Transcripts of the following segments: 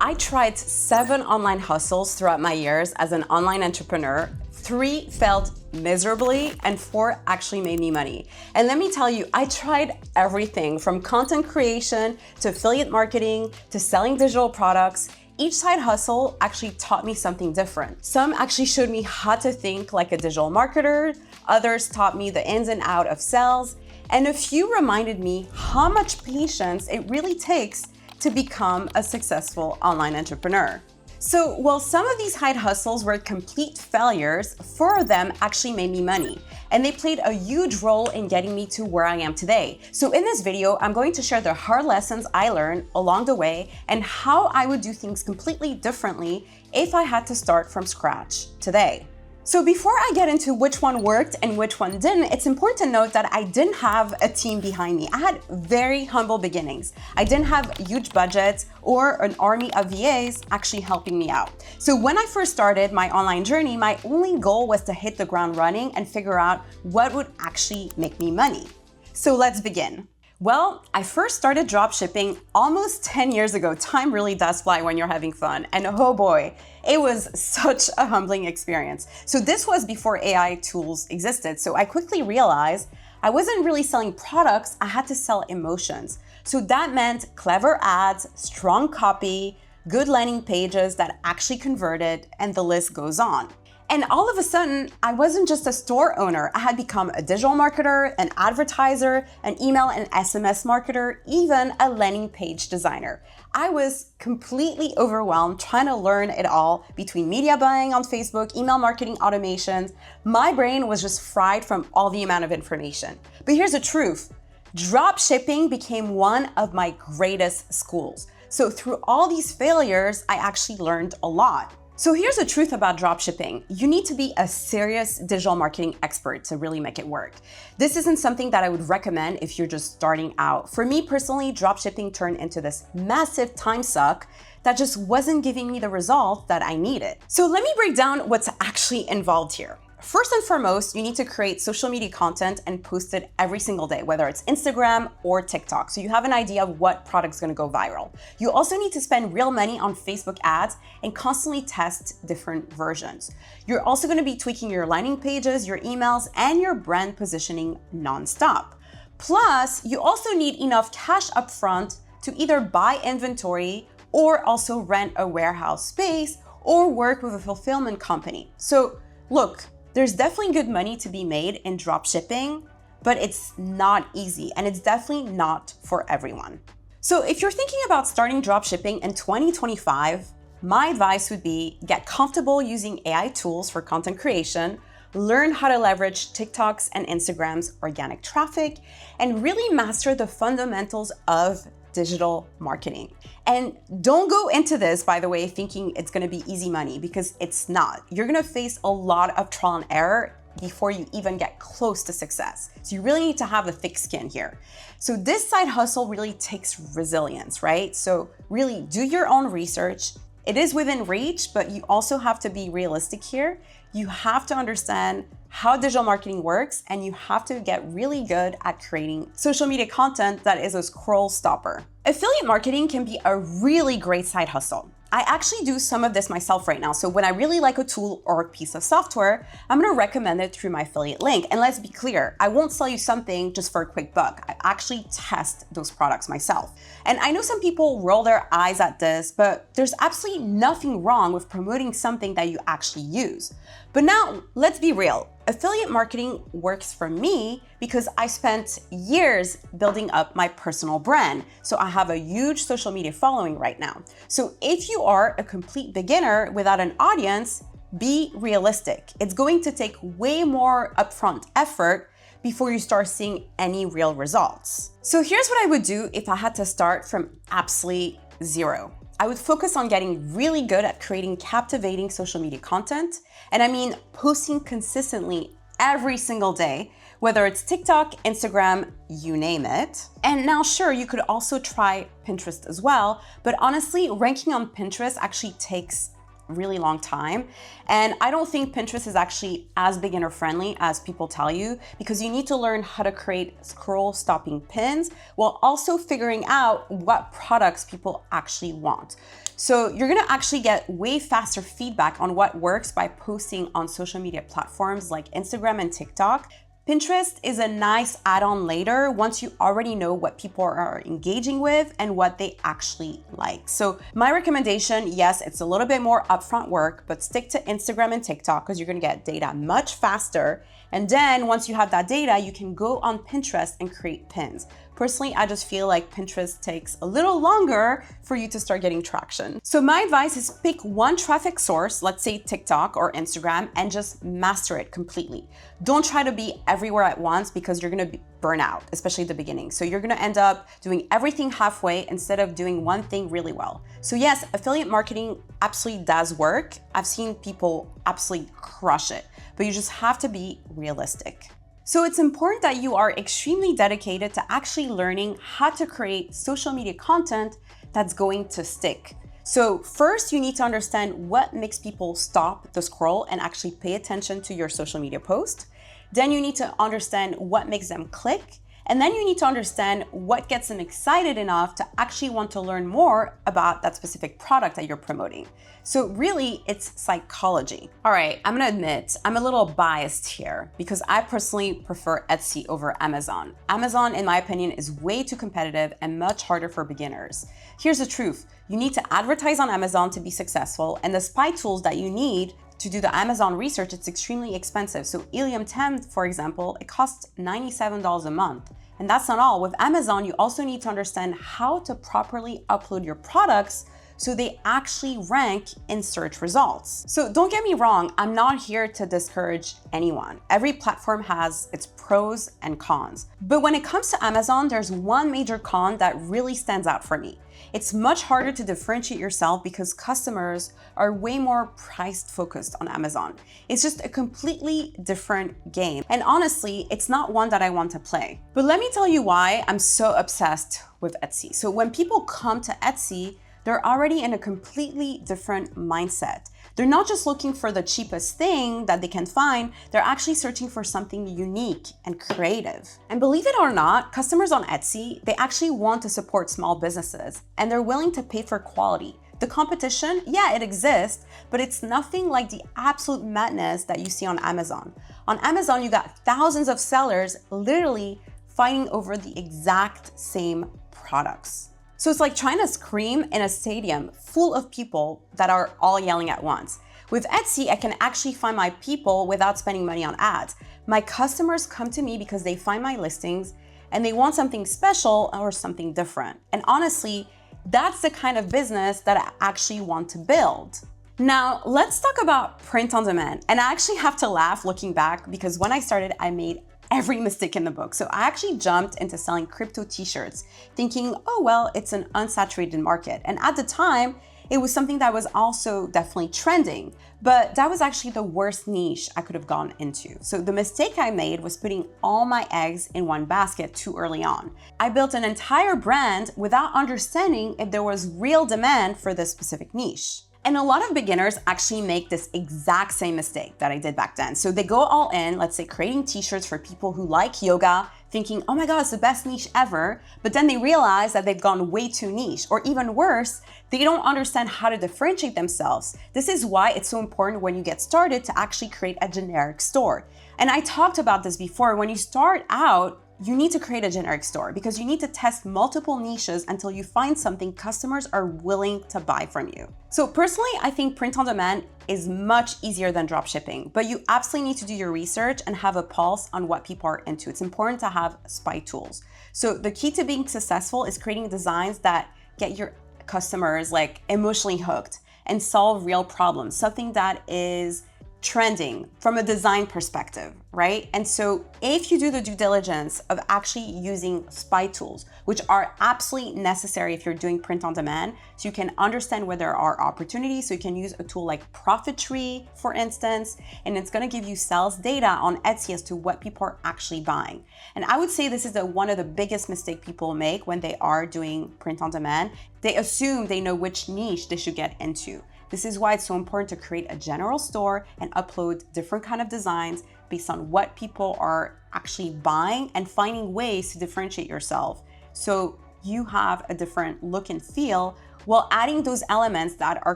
I tried 7 online hustles throughout my years as an online entrepreneur. 3 failed miserably and 4 actually made me money. And let me tell you, I tried everything from content creation to affiliate marketing to selling digital products. Each side hustle actually taught me something different. Some actually showed me how to think like a digital marketer, others taught me the ins and outs of sales, and a few reminded me how much patience it really takes to become a successful online entrepreneur. So while some of these side hustles were complete failures, 4 of them actually made me money, and they played a huge role in getting me to where I am today. So in this video, I'm going to share the hard lessons I learned along the way and how I would do things completely differently if I had to start from scratch today. So before I get into which one worked and which one didn't, it's important to note that I didn't have a team behind me. I had very humble beginnings. I didn't have huge budgets or an army of VAs actually helping me out. So when I first started my online journey, my only goal was to hit the ground running and figure out what would actually make me money. So let's begin. Well, I first started dropshipping almost 10 years ago. Time really does fly when you're having fun. And oh boy, it was such a humbling experience. So this was before AI tools existed. So I quickly realized I wasn't really selling products, I had to sell emotions. So that meant clever ads, strong copy, good landing pages that actually converted, and the list goes on. And all of a sudden, I wasn't just a store owner. I had become a digital marketer, an advertiser, an email and SMS marketer, even a landing page designer. I was completely overwhelmed trying to learn it all between media buying on Facebook, email marketing automations. My brain was just fried from all the amount of information. But here's the truth. Drop shipping became one of my greatest schools. So through all these failures, I actually learned a lot. So here's the truth about dropshipping. You need to be a serious digital marketing expert to really make it work. This isn't something that I would recommend if you're just starting out. For me personally, dropshipping turned into this massive time suck that just wasn't giving me the result that I needed. So let me break down what's actually involved here. First and foremost, you need to create social media content and post it every single day, whether it's Instagram or TikTok. So you have an idea of what product's gonna go viral. You also need to spend real money on Facebook ads and constantly test different versions. You're also gonna be tweaking your landing pages, your emails, and your brand positioning nonstop. Plus, you also need enough cash upfront to either buy inventory or also rent a warehouse space or work with a fulfillment company. So look, there's definitely good money to be made in dropshipping, but it's not easy and it's definitely not for everyone. So if you're thinking about starting dropshipping in 2025, my advice would be get comfortable using AI tools for content creation, learn how to leverage TikTok's and Instagram's organic traffic, and really master the fundamentals of digital marketing. And don't go into this, by the way, thinking it's gonna be easy money, because it's not. You're gonna face a lot of trial and error before you even get close to success. So you really need to have a thick skin here. So this side hustle really takes resilience, right? So really do your own research. It is within reach, but you also have to be realistic here. You have to understand how digital marketing works, and you have to get really good at creating social media content that is a scroll stopper. Affiliate marketing can be a really great side hustle. I actually do some of this myself right now. So when I really like a tool or a piece of software, I'm gonna recommend it through my affiliate link. And let's be clear, I won't sell you something just for a quick buck. I actually test those products myself. And I know some people roll their eyes at this, but there's absolutely nothing wrong with promoting something that you actually use. But now, let's be real. Affiliate marketing works for me because I spent years building up my personal brand. So I have a huge social media following right now. So if you are a complete beginner without an audience, be realistic. It's going to take way more upfront effort before you start seeing any real results. So here's what I would do if I had to start from absolutely zero. I would focus on getting really good at creating captivating social media content. And I mean posting consistently every single day, whether it's TikTok, Instagram, you name it. And now, sure, you could also try Pinterest as well, but honestly, ranking on Pinterest actually takes really long time. And I don't think Pinterest is actually as beginner friendly as people tell you, because you need to learn how to create scroll stopping pins while also figuring out what products people actually want. So you're gonna actually get way faster feedback on what works by posting on social media platforms like Instagram and TikTok. Pinterest is a nice add-on later once you already know what people are engaging with and what they actually like. So my recommendation, yes, it's a little bit more upfront work, but stick to Instagram and TikTok because you're gonna get data much faster. And then once you have that data, you can go on Pinterest and create pins. Personally, I just feel like Pinterest takes a little longer for you to start getting traction. So my advice is pick one traffic source, let's say TikTok or Instagram, and just master it completely. Don't try to be everywhere at once because you're gonna burn out, especially at the beginning. So you're gonna end up doing everything halfway instead of doing one thing really well. So yes, affiliate marketing absolutely does work. I've seen people absolutely crush it, but you just have to be realistic. So it's important that you are extremely dedicated to actually learning how to create social media content that's going to stick. So first, you need to understand what makes people stop the scroll and actually pay attention to your social media post. Then you need to understand what makes them click. And then you need to understand what gets them excited enough to actually want to learn more about that specific product that you're promoting. So really, it's psychology. All right, I'm gonna admit, I'm a little biased here because I personally prefer Etsy over Amazon. Amazon, in my opinion, is way too competitive and much harder for beginners. Here's the truth. You need to advertise on Amazon to be successful, and the spy tools that you need to do the Amazon research, it's extremely expensive. So Helium 10, for example, it costs $97 a month. And that's not all. With Amazon, you also need to understand how to properly upload your products so they actually rank in search results. So don't get me wrong, I'm not here to discourage anyone. Every platform has its pros and cons. But when it comes to Amazon, there's one major con that really stands out for me. It's much harder to differentiate yourself because customers are way more price focused on Amazon. It's just a completely different game. And honestly, it's not one that I want to play. But let me tell you why I'm so obsessed with Etsy. So when people come to Etsy, they're already in a completely different mindset. They're not just looking for the cheapest thing that they can find, they're actually searching for something unique and creative. And believe it or not, customers on Etsy, they actually want to support small businesses and they're willing to pay for quality. The competition, yeah, it exists, but it's nothing like the absolute madness that you see on Amazon. On Amazon, you got thousands of sellers literally fighting over the exact same products. So it's like trying to scream in a stadium full of people that are all yelling at once. With Etsy, I can actually find my people without spending money on ads. My customers come to me because they find my listings and they want something special or something different. And honestly, that's the kind of business that I actually want to build. Now, let's talk about print on demand. And I actually have to laugh looking back because when I started, I made every mistake in the book. So I actually jumped into selling crypto t-shirts thinking, oh, well, it's an unsaturated market. And at the time, it was something that was also definitely trending, but that was actually the worst niche I could have gone into. So the mistake I made was putting all my eggs in one basket too early on. I built an entire brand without understanding if there was real demand for this specific niche. And a lot of beginners actually make this exact same mistake that I did back then. So they go all in, let's say creating t-shirts for people who like yoga, thinking, oh my God, it's the best niche ever. But then they realize that they've gone way too niche, or even worse, they don't understand how to differentiate themselves. This is why it's so important when you get started to actually create a generic store. And I talked about this before. When you start out, you need to create a generic store because you need to test multiple niches until you find something customers are willing to buy from you. So personally, I think print on demand is much easier than dropshipping, but you absolutely need to do your research and have a pulse on what people are into. It's important to have spy tools. So the key to being successful is creating designs that get your customers like emotionally hooked and solve real problems, something that is trending from a design perspective, right? And so if you do the due diligence of actually using spy tools, which are absolutely necessary if you're doing print on demand, so you can understand where there are opportunities. So you can use a tool like ProfitTree, for instance, and it's gonna give you sales data on Etsy as to what people are actually buying. And I would say this is one of the biggest mistakes people make when they are doing print on demand. They assume they know which niche they should get into. This is why it's so important to create a general store and upload different kind of designs based on what people are actually buying and finding ways to differentiate yourself so you have a different look and feel while adding those elements that are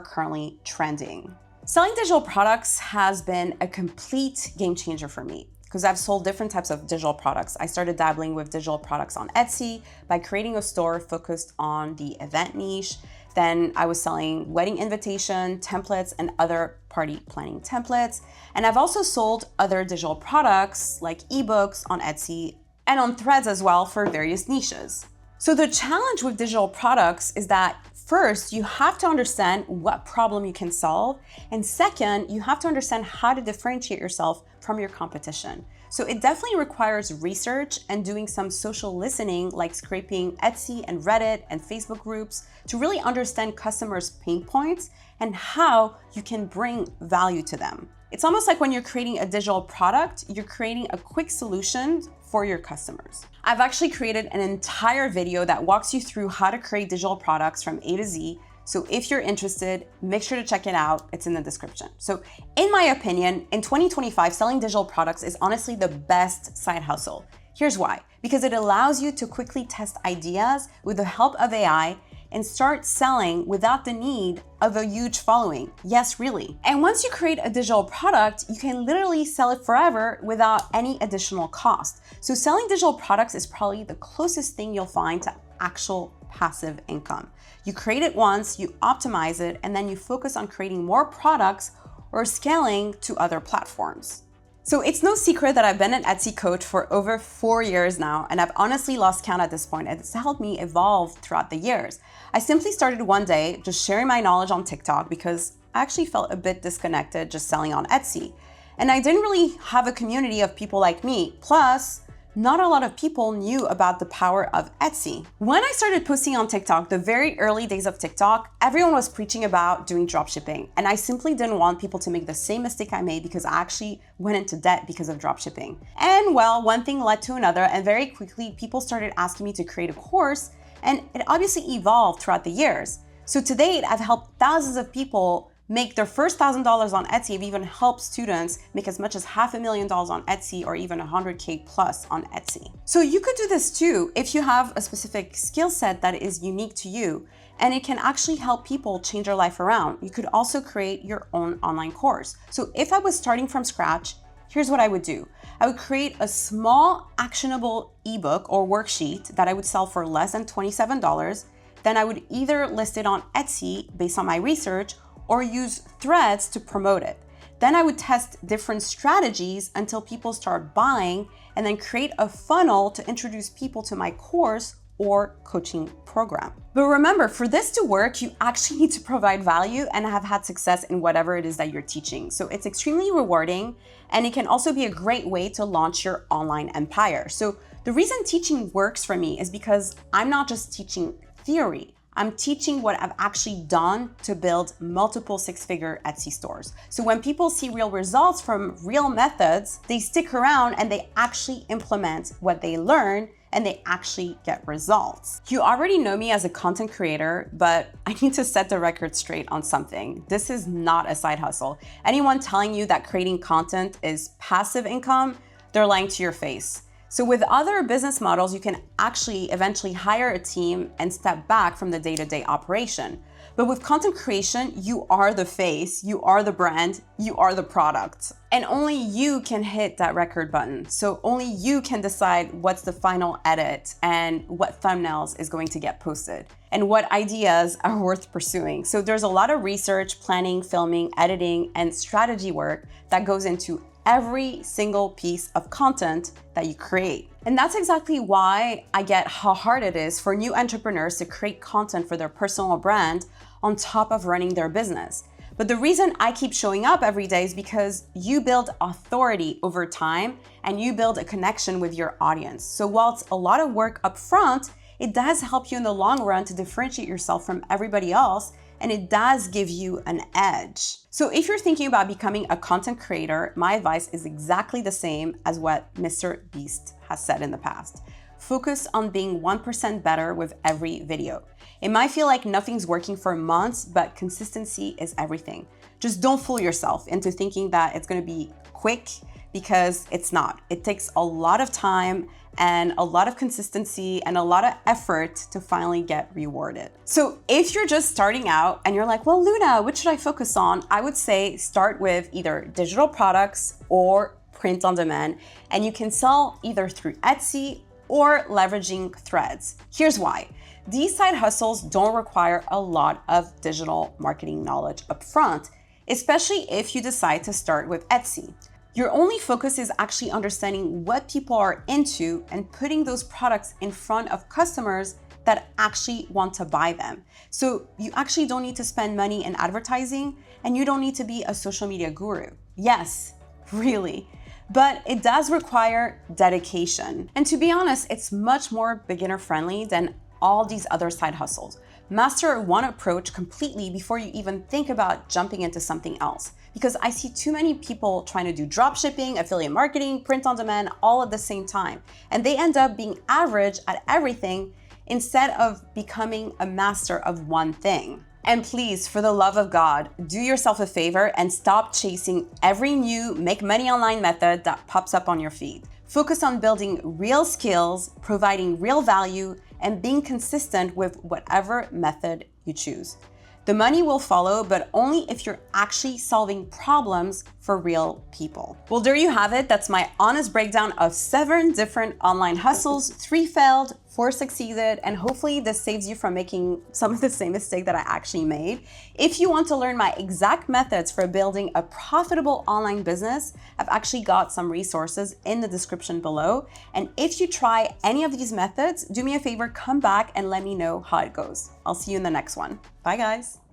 currently trending. Selling digital products has been a complete game changer for me because I've sold different types of digital products. I started dabbling with digital products on Etsy by creating a store focused on the event niche. Then I was selling wedding invitation templates and other party planning templates. And I've also sold other digital products like ebooks on Etsy and on Threads as well for various niches. So the challenge with digital products is that first, you have to understand what problem you can solve. And second, you have to understand how to differentiate yourself from your competition. So it definitely requires research and doing some social listening, like scraping Etsy and Reddit and Facebook groups to really understand customers' pain points and how you can bring value to them. It's almost like when you're creating a digital product, you're creating a quick solution for your customers. I've actually created an entire video that walks you through how to create digital products from A to Z. So if you're interested, make sure to check it out. It's in the description. So in my opinion, in 2025, selling digital products is honestly the best side hustle. Here's why. Because it allows you to quickly test ideas with the help of AI and start selling without the need of a huge following. Yes, really. And once you create a digital product, you can literally sell it forever without any additional cost. So selling digital products is probably the closest thing you'll find to actual passive income. You create it once, you optimize it, and then you focus on creating more products or scaling to other platforms. So it's no secret that I've been an Etsy coach for over 4 years now, and I've honestly lost count at this point. It's helped me evolve throughout the years. I simply started one day just sharing my knowledge on TikTok because I actually felt a bit disconnected just selling on Etsy. And I didn't really have a community of people like me. Plus, not a lot of people knew about the power of Etsy. When I started posting on TikTok, the very early days of TikTok, everyone was preaching about doing dropshipping. And I simply didn't want people to make the same mistake I made because I actually went into debt because of dropshipping. And well, one thing led to another, and very quickly people started asking me to create a course, and it obviously evolved throughout the years. So to date, I've helped thousands of people make their first $1,000 on Etsy. I've even helped students make as much as $500,000 on Etsy or even 100K plus on Etsy. So you could do this too if you have a specific skill set that is unique to you and it can actually help people change their life around. You could also create your own online course. So if I was starting from scratch, here's what I would do. I would create a small actionable ebook or worksheet that I would sell for less than $27. Then I would either list it on Etsy based on my research or use Threads to promote it. Then I would test different strategies until people start buying and then create a funnel to introduce people to my course or coaching program. But remember, for this to work, you actually need to provide value and have had success in whatever it is that you're teaching. So it's extremely rewarding, and it can also be a great way to launch your online empire. So the reason teaching works for me is because I'm not just teaching theory. I'm teaching what I've actually done to build multiple six-figure Etsy stores. So when people see real results from real methods, they stick around and they actually implement what they learn and they actually get results. You already know me as a content creator, but I need to set the record straight on something. This is not a side hustle. Anyone telling you that creating content is passive income, they're lying to your face. So with other business models, you can actually eventually hire a team and step back from the day-to-day operation. But with content creation, you are the face, you are the brand, you are the product. And only you can hit that record button. So only you can decide what's the final edit and what thumbnails is going to get posted and what ideas are worth pursuing. So there's a lot of research, planning, filming, editing, and strategy work that goes into every single piece of content that you create. And that's exactly why I get how hard it is for new entrepreneurs to create content for their personal brand on top of running their business. But the reason I keep showing up every day is because you build authority over time and you build a connection with your audience. So while it's a lot of work up front, it does help you in the long run to differentiate yourself from everybody else, and it does give you an edge. So if you're thinking about becoming a content creator, my advice is exactly the same as what Mr. Beast has said in the past. Focus on being 1% better with every video. It might feel like nothing's working for months, but consistency is everything. Just don't fool yourself into thinking that it's gonna be quick, because it's not. It takes a lot of time and a lot of consistency and a lot of effort to finally get rewarded. So if you're just starting out and you're like, well, Luna, what should I focus on? I would say start with either digital products or print on demand, and you can sell either through Etsy or leveraging threads. Here's why. These side hustles don't require a lot of digital marketing knowledge upfront, especially if you decide to start with Etsy. Your only focus is actually understanding what people are into and putting those products in front of customers that actually want to buy them. So you actually don't need to spend money in advertising, and you don't need to be a social media guru. Yes, really. But it does require dedication. And to be honest, it's much more beginner friendly than all these other side hustles. Master one approach completely before you even think about jumping into something else. Because I see too many people trying to do dropshipping, affiliate marketing, print on demand, all at the same time. And they end up being average at everything instead of becoming a master of one thing. And please, for the love of God, do yourself a favor and stop chasing every new make money online method that pops up on your feed. Focus on building real skills, providing real value, and being consistent with whatever method you choose. The money will follow, but only if you're actually solving problems for real people. Well, there you have it. That's my honest breakdown of 7 different online hustles, 3 failed, 4 succeeded, and hopefully this saves you from making some of the same mistake that I actually made. If you want to learn my exact methods for building a profitable online business, I've actually got some resources in the description below. And if you try any of these methods, do me a favor, come back and let me know how it goes. I'll see you in the next one. Bye, guys.